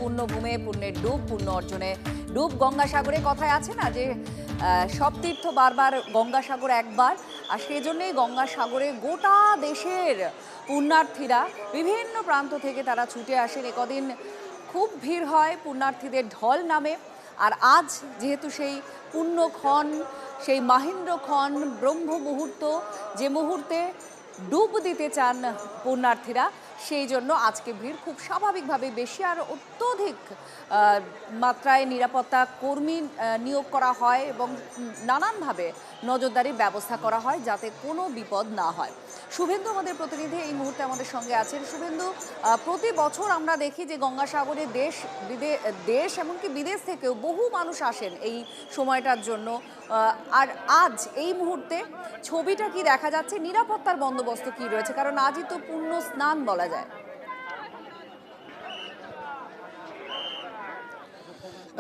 পুণ্যভূমে পুণ্যের ডুব, পুণ্য অর্জনে ডুব। গঙ্গাসাগরে কথায় আছে না যে সব তীর্থ বারবার, গঙ্গাসাগর একবার। আর সেই জন্যই গঙ্গাসাগরে গোটা দেশের পুণ্যার্থীরা বিভিন্ন প্রান্ত থেকে তারা ছুটে আসেন। একদিন খুব ভিড় হয়, পুণ্যার্থীদের ঢল নামে। আর আজ যেহেতু সেই পুণ্যক্ষণ, সেই মাহেন্দ্রক্ষণ, ব্রহ্ম মুহূর্ত, যে মুহূর্তে ডুব দিতে চান পুণ্যার্থীরা, সেই জন্য আজকে ভিড় খুব স্বাভাবিকভাবে বেশি। আর অত্যধিক মাত্রায় নিরাপত্তা কর্মী নিয়োগ করা হয় এবং নানানভাবে নজরদারির ব্যবস্থা করা হয় যাতে কোনো বিপদ না হয়। শুভেন্দু আমাদের প্রতিনিধি এই মুহূর্তে আমাদের সঙ্গে আছেন। শুভেন্দু, প্রতি বছর আমরা দেখি যে গঙ্গাসাগরে দেশ এমনকি বিদেশ থেকেও বহু মানুষ আসেন এই সময়টার জন্য। আর আজ এই মুহূর্তে ছবিটা কি দেখা যাচ্ছে, নিরাপত্তার বন্দোবস্ত কি রয়েছে? কারণ আজই তো পুণ্য স্নান বলা যায়।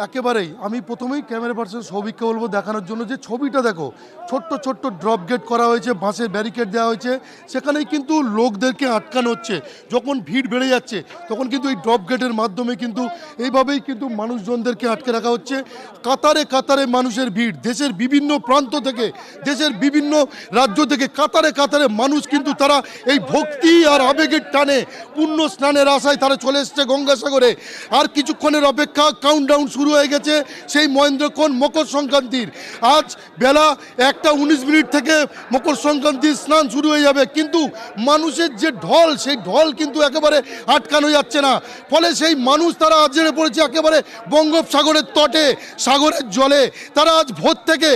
একেবারেই আমি প্রথমেই ক্যামেরা পার্সন সৌভিককে বলবো দেখানোর জন্য যে ছবিটা দেখো, ছোট্ট ছোট্ট ড্রপ গেট করা হয়েছে, বাঁশের ব্যারিকেড দেওয়া হয়েছে, সেখানেই কিন্তু লোকদেরকে আটকানো হচ্ছে। যখন ভিড় বেড়ে যাচ্ছে তখন কিন্তু এই ড্রপ গেটের মাধ্যমে কিন্তু এইভাবেই কিন্তু মানুষজনদেরকে আটকে রাখা হচ্ছে। কাতারে কাতারে মানুষের ভিড়, দেশের বিভিন্ন প্রান্ত থেকে, দেশের বিভিন্ন রাজ্য থেকে কাতারে কাতারে মানুষ কিন্তু তারা এই ভক্তি আর আবেগের টানে পুণ্য স্নানের আশায় তারা চলে এসছে গঙ্গাসাগরে। আর কিছুক্ষণের অপেক্ষা, কাউন্টডাউন শুরু হয়ে গেছে সেই মহেন্দ্রক্ষণ মকর সংক্রান্তির। আজ বেলা 1:19 থেকে মকর সংক্রান্তির স্নান শুরু হয়ে যাবে, কিন্তু মানুষের যে ঢল, সেই ঢল কিন্তু একেবারে আটকানো যাচ্ছে না। ফলে সেই মানুষ তারা আজ জেনে পড়েছে একেবারে বঙ্গোপসাগরের তটে, সাগরের জলে। তারা আজ ভোর থেকে